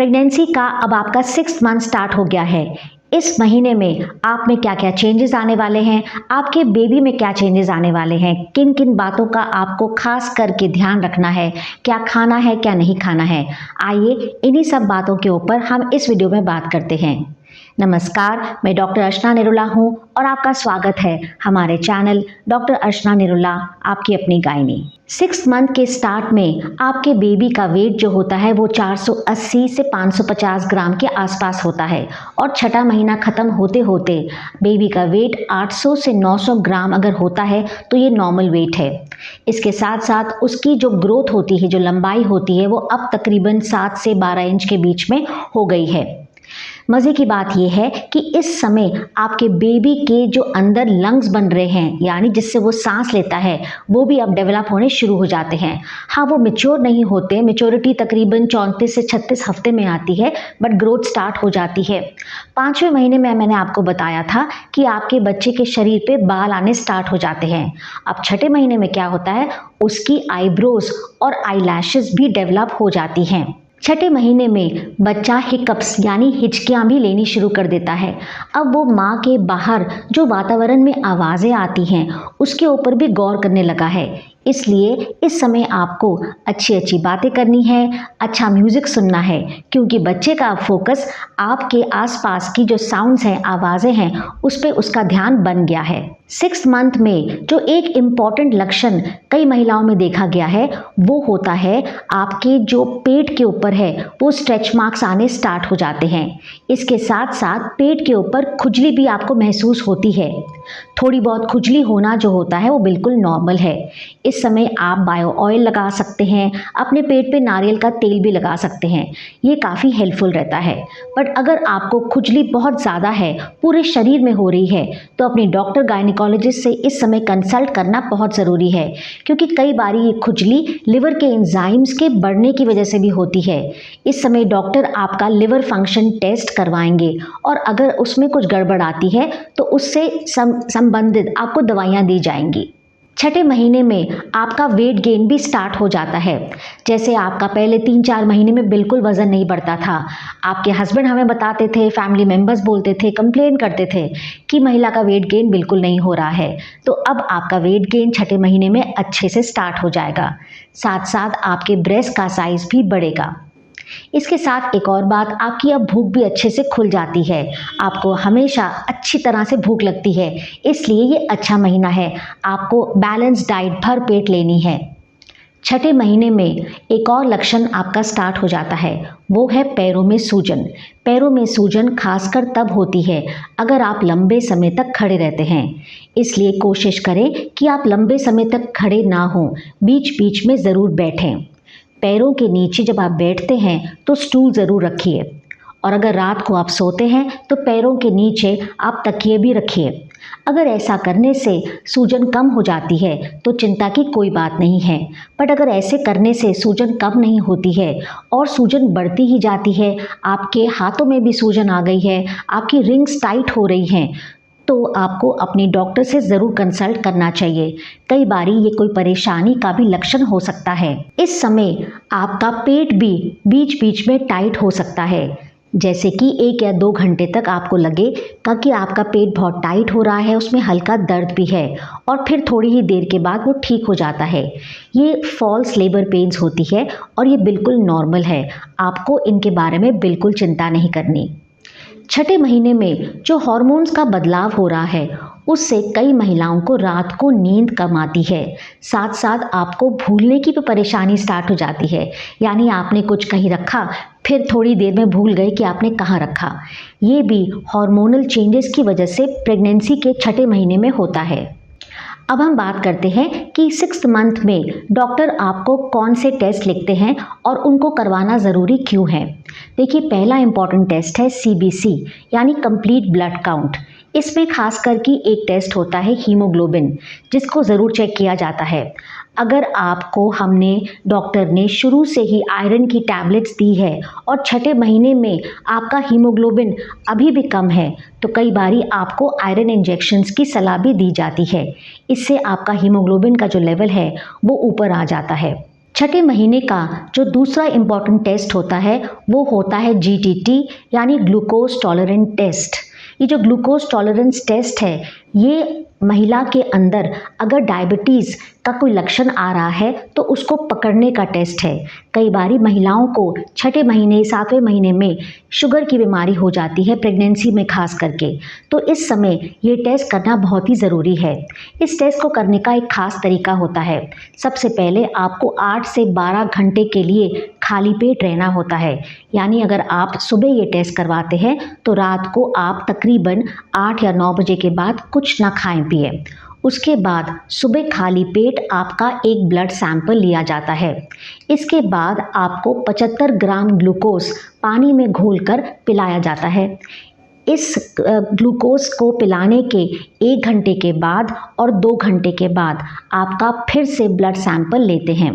Pregnancy का अब आपका 6th मंथ स्टार्ट हो गया है। इस महीने में आप में क्या क्या चेंजेस आने वाले हैं, आपके बेबी में क्या चेंजेस आने वाले हैं, किन किन बातों का आपको खास करके ध्यान रखना है, क्या खाना है क्या नहीं खाना है। आइए इन्हीं सब बातों के ऊपर हम इस वीडियो में बात करते हैं। नमस्कार, मैं डॉक्टर अर्चना निरुला हूँ और आपका स्वागत है हमारे चैनल डॉक्टर अर्चना निरुला आपकी अपनी गायनी। 6th मंथ के स्टार्ट में आपके बेबी का वेट जो होता है वो 480 से 550 ग्राम के आसपास होता है और छठा महीना ख़त्म होते होते बेबी का वेट 800 से 900 ग्राम अगर होता है तो ये नॉर्मल वेट है। इसके साथ साथ उसकी जो ग्रोथ होती है, जो लंबाई होती है, वो अब तकरीबन 7 से 12 इंच के बीच में हो गई है। मज़े की बात यह है कि इस समय आपके बेबी के जो अंदर लंग्स बन रहे हैं, यानी जिससे वो सांस लेता है, वो भी अब डेवलप होने शुरू हो जाते हैं। हाँ, वो मैच्योर नहीं होते, मैच्योरिटी तकरीबन 34 से 36 हफ्ते में आती है, बट ग्रोथ स्टार्ट हो जाती है। 5वें महीने में मैंने आपको बताया था कि आपके बच्चे के शरीर पे बाल आने स्टार्ट हो जाते हैं। अब छठे महीने में क्या होता है, उसकी आईब्रोज और आईलैशेस भी डेवलप हो जाती हैं। छठे महीने में बच्चा हिकअप्स यानी हिचकियाँ भी लेनी शुरू कर देता है। अब वो माँ के बाहर जो वातावरण में आवाज़ें आती हैं उसके ऊपर भी गौर करने लगा है। इसलिए इस समय आपको अच्छी अच्छी बातें करनी है, अच्छा म्यूज़िक सुनना है, क्योंकि बच्चे का फोकस आपके आसपास की जो साउंड्स हैं, आवाज़ें हैं, उस पर उसका ध्यान बन गया है। 6th मंथ में जो एक इम्पॉर्टेंट लक्षण कई महिलाओं में देखा गया है वो होता है आपके जो पेट के ऊपर है वो स्ट्रेच मार्क्स आने स्टार्ट हो जाते हैं। इसके साथ साथ पेट के ऊपर खुजली भी आपको महसूस होती है। थोड़ी बहुत खुजली होना जो होता है वो बिल्कुल नॉर्मल है। इस समय आप बायो ऑयल लगा सकते हैं, अपने पेट पे नारियल का तेल भी लगा सकते हैं, ये काफ़ी हेल्पफुल रहता है। बट अगर आपको खुजली बहुत ज़्यादा है, पूरे शरीर में हो रही है, तो अपने डॉक्टर गायनिकोलॉजिस्ट से इस समय कंसल्ट करना बहुत ज़रूरी है, क्योंकि कई बार ये खुजली लिवर के एंजाइम्स के बढ़ने की वजह से भी होती है। इस समय डॉक्टर आपका लिवर फंक्शन टेस्ट करवाएंगे और अगर उसमें कुछ गड़बड़ आती है तो उससे संबंधित आपको दवाइयाँ दी जाएंगी। छठे महीने में आपका वेट गेन भी स्टार्ट हो जाता है। जैसे आपका पहले 3-4 महीने में बिल्कुल वज़न नहीं बढ़ता था, आपके हस्बैंड हमें बताते थे, फैमिली मेम्बर्स बोलते थे, कंप्लेन करते थे कि महिला का वेट गेन बिल्कुल नहीं हो रहा है। तो अब आपका वेट गेन छठे महीने में अच्छे से स्टार्ट हो जाएगा। साथ साथ आपके ब्रेस्ट का साइज़ भी बढ़ेगा। इसके साथ एक और बात, आपकी अब भूख भी अच्छे से खुल जाती है। आपको हमेशा अच्छी तरह से भूख लगती है, इसलिए ये अच्छा महीना है। आपको बैलेंस डाइट भर पेट लेनी है। छठे महीने में एक और लक्षण आपका स्टार्ट हो जाता है, वो है पैरों में सूजन। पैरों में सूजन खासकर तब होती है अगर आप लंबे समय तक खड़े रहते हैं। इसलिए कोशिश करें कि आप लंबे समय तक खड़े ना हों, बीच बीच में ज़रूर बैठें। पैरों के नीचे जब आप बैठते हैं तो स्टूल ज़रूर रखिए, और अगर रात को आप सोते हैं तो पैरों के नीचे आप तकिए भी रखिए। अगर ऐसा करने से सूजन कम हो जाती है तो चिंता की कोई बात नहीं है, बट अगर ऐसे करने से सूजन कम नहीं होती है और सूजन बढ़ती ही जाती है, आपके हाथों में भी सूजन आ गई है, आपकी रिंग्स टाइट हो रही हैं, तो आपको अपने डॉक्टर से ज़रूर कंसल्ट करना चाहिए। कई बारी ये कोई परेशानी का भी लक्षण हो सकता है। इस समय आपका पेट भी बीच बीच में टाइट हो सकता है, जैसे कि 1 या 2 घंटे तक आपको लगे कि आपका पेट बहुत टाइट हो रहा है, उसमें हल्का दर्द भी है, और फिर थोड़ी ही देर के बाद वो ठीक हो जाता है। ये फॉल्स लेबर पेन्स होती है और ये बिल्कुल नॉर्मल है। आपको इनके बारे में बिल्कुल चिंता नहीं करनी। छठे महीने में जो हार्मोन्स का बदलाव हो रहा है उससे कई महिलाओं को रात को नींद कम आती है। साथ साथ आपको भूलने की भी परेशानी स्टार्ट हो जाती है, यानी आपने कुछ कहीं रखा, फिर थोड़ी देर में भूल गए कि आपने कहाँ रखा। ये भी हार्मोनल चेंजेस की वजह से प्रेगनेंसी के छठे महीने में होता है। अब हम बात करते हैं कि 6th मंथ में डॉक्टर आपको कौन से टेस्ट लिखते हैं और उनको करवाना ज़रूरी क्यों है। देखिए, पहला इम्पॉर्टेंट टेस्ट है CBC यानी कंप्लीट ब्लड काउंट। इसमें खास करके एक टेस्ट होता है हीमोग्लोबिन, जिसको ज़रूर चेक किया जाता है। अगर आपको डॉक्टर ने शुरू से ही आयरन की टैबलेट्स दी है और छठे महीने में आपका हीमोग्लोबिन अभी भी कम है तो कई बारी आपको आयरन इंजेक्शन्स की सलाह भी दी जाती है। इससे आपका हीमोग्लोबिन का जो लेवल है वो ऊपर आ जाता है। छठे महीने का जो दूसरा इम्पॉर्टेंट टेस्ट होता है वो होता है GTT यानी ग्लूकोज टॉलरेंस टेस्ट। ये जो ग्लूकोज टॉलरेंस टेस्ट है ये महिला के अंदर अगर डायबिटीज़ का कोई लक्षण आ रहा है तो उसको पकड़ने का टेस्ट है। कई बारी महिलाओं को छठे महीने 7वें महीने में शुगर की बीमारी हो जाती है, प्रेगनेंसी में खास करके, तो इस समय ये टेस्ट करना बहुत ही ज़रूरी है। इस टेस्ट को करने का एक ख़ास तरीका होता है। सबसे पहले आपको 8 से 12 घंटे के लिए खाली पेट रहना होता है, यानी अगर आप सुबह ये टेस्ट करवाते हैं तो रात को आप तकरीबन 8 या 9 बजे के बाद कुछ ना खाएं पिए। उसके बाद सुबह खाली पेट आपका एक ब्लड सैंपल लिया जाता है। इसके बाद आपको 75 ग्राम ग्लूकोज पानी में घोलकर पिलाया जाता है। इस ग्लूकोज को पिलाने के 1 घंटे के बाद और 2 घंटे के बाद आपका फिर से ब्लड सैंपल लेते हैं।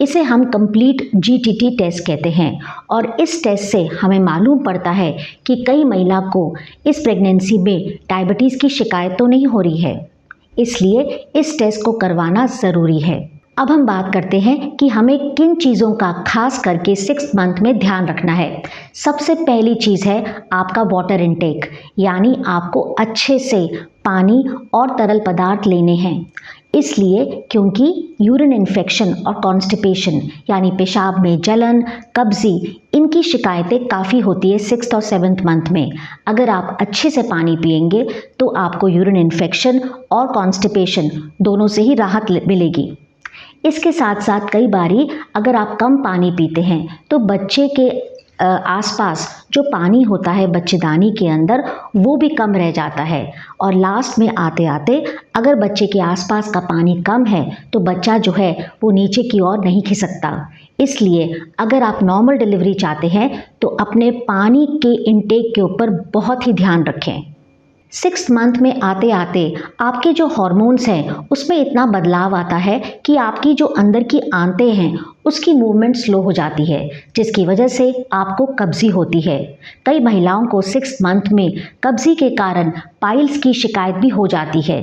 इसे हम कंप्लीट GTT टेस्ट कहते हैं और इस टेस्ट से हमें मालूम पड़ता है कि कई महिला को इस प्रेगनेंसी में डायबिटीज़ की शिकायत तो नहीं हो रही है, इसलिए इस टेस्ट को करवाना ज़रूरी है। अब हम बात करते हैं कि हमें किन चीज़ों का खास करके 6 मंथ में ध्यान रखना है। सबसे पहली चीज़ है आपका वाटर इनटेक, यानी आपको अच्छे से पानी और तरल पदार्थ लेने हैं। इसलिए क्योंकि यूरिन इन्फेक्शन और कॉन्स्टिपेशन यानी पेशाब में जलन, कब्जी, इनकी शिकायतें काफ़ी होती है 6th और 7th मंथ में। अगर आप अच्छे से पानी पिएंगे तो आपको यूरिन इन्फेक्शन और कॉन्स्टिपेशन दोनों से ही राहत मिलेगी। इसके साथ साथ कई बारी अगर आप कम पानी पीते हैं तो बच्चे के आसपास जो पानी होता है बच्चेदानी के अंदर वो भी कम रह जाता है और लास्ट में आते आते अगर बच्चे के आसपास का पानी कम है तो बच्चा जो है वो नीचे की ओर नहीं खिसकता। इसलिए अगर आप नॉर्मल डिलीवरी चाहते हैं तो अपने पानी के इनटेक के ऊपर बहुत ही ध्यान रखें। 6 मंथ में आते आते आपके जो हॉर्मोन्स हैं उसमें इतना बदलाव आता है कि आपकी जो अंदर की आंतें हैं उसकी मूवमेंट स्लो हो जाती है, जिसकी वजह से आपको कब्जी होती है। कई महिलाओं को 6 मंथ में कब्जी के कारण पाइल्स की शिकायत भी हो जाती है।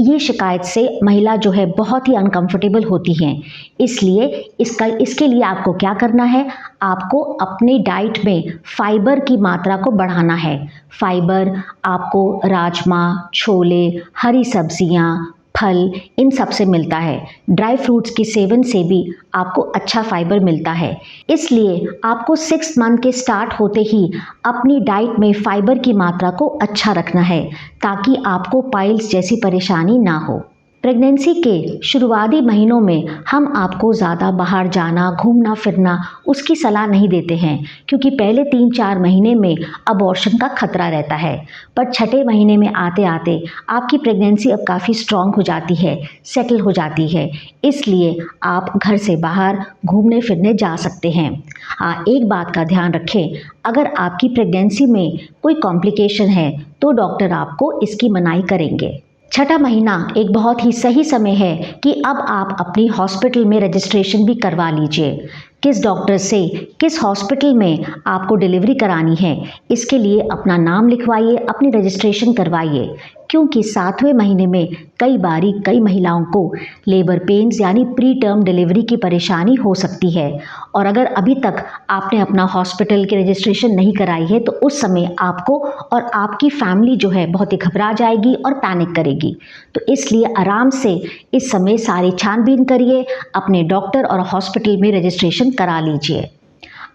ये शिकायत से महिला जो है बहुत ही अनकंफर्टेबल होती हैं। इसलिए इसके लिए आपको क्या करना है, आपको अपने डाइट में फाइबर की मात्रा को बढ़ाना है। फाइबर आपको राजमा, छोले, हरी सब्जियां, फल, इन सब से मिलता है। ड्राई फ्रूट्स के सेवन से भी आपको अच्छा फाइबर मिलता है। इसलिए आपको 6 मंथ के स्टार्ट होते ही अपनी डाइट में फाइबर की मात्रा को अच्छा रखना है ताकि आपको पाइल्स जैसी परेशानी ना हो। प्रेगनेंसी के शुरुआती महीनों में हम आपको ज़्यादा बाहर जाना, घूमना फिरना उसकी सलाह नहीं देते हैं क्योंकि पहले 3-4 महीने में अबॉर्शन का खतरा रहता है। पर छठे महीने में आते आते आपकी प्रेगनेंसी अब काफ़ी स्ट्रॉन्ग हो जाती है, सेटल हो जाती है, इसलिए आप घर से बाहर घूमने फिरने जा सकते हैं। हाँ, एक बात का ध्यान रखें, अगर आपकी प्रेगनेंसी में कोई कॉम्प्लिकेशन है तो डॉक्टर आपको इसकी मनाही करेंगे। छठा महीना एक बहुत ही सही समय है कि अब आप अपनी हॉस्पिटल में रजिस्ट्रेशन भी करवा लीजिए। किस डॉक्टर से, किस हॉस्पिटल में आपको डिलीवरी करानी है, इसके लिए अपना नाम लिखवाइए, अपनी रजिस्ट्रेशन करवाइए, क्योंकि 7वें महीने में कई महिलाओं को लेबर पेन्स यानी प्री टर्म डिलीवरी की परेशानी हो सकती है। और अगर अभी तक आपने अपना हॉस्पिटल की रजिस्ट्रेशन नहीं कराई है तो उस समय आपको और आपकी फैमिली जो है बहुत ही घबरा जाएगी और पैनिक करेगी। तो इसलिए आराम से इस समय सारी छानबीन करिए, अपने डॉक्टर और हॉस्पिटल में रजिस्ट्रेशन करा लीजिए।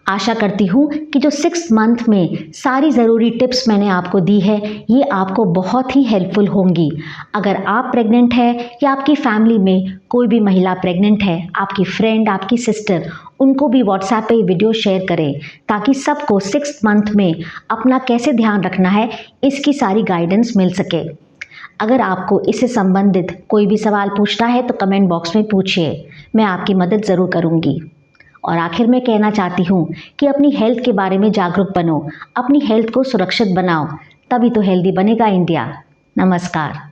आशा करती हूँ कि जो 6 मंथ में सारी ज़रूरी टिप्स मैंने आपको दी है ये आपको बहुत ही हेल्पफुल होंगी। अगर आप प्रेग्नेंट है या आपकी फैमिली में कोई भी महिला प्रेग्नेंट है, आपकी फ्रेंड, आपकी सिस्टर, उनको भी व्हाट्सएप पे वीडियो शेयर करें ताकि सबको 6 मंथ में अपना कैसे ध्यान रखना है इसकी सारी गाइडेंस मिल सके। अगर आपको इससे संबंधित कोई भी सवाल पूछना है तो कमेंट बॉक्स में पूछिए, मैं आपकी मदद ज़रूर करूँगी। और आखिर में कहना चाहती हूँ कि अपनी हेल्थ के बारे में जागरूक बनो, अपनी हेल्थ को सुरक्षित बनाओ, तभी तो हेल्दी बनेगा इंडिया। नमस्कार।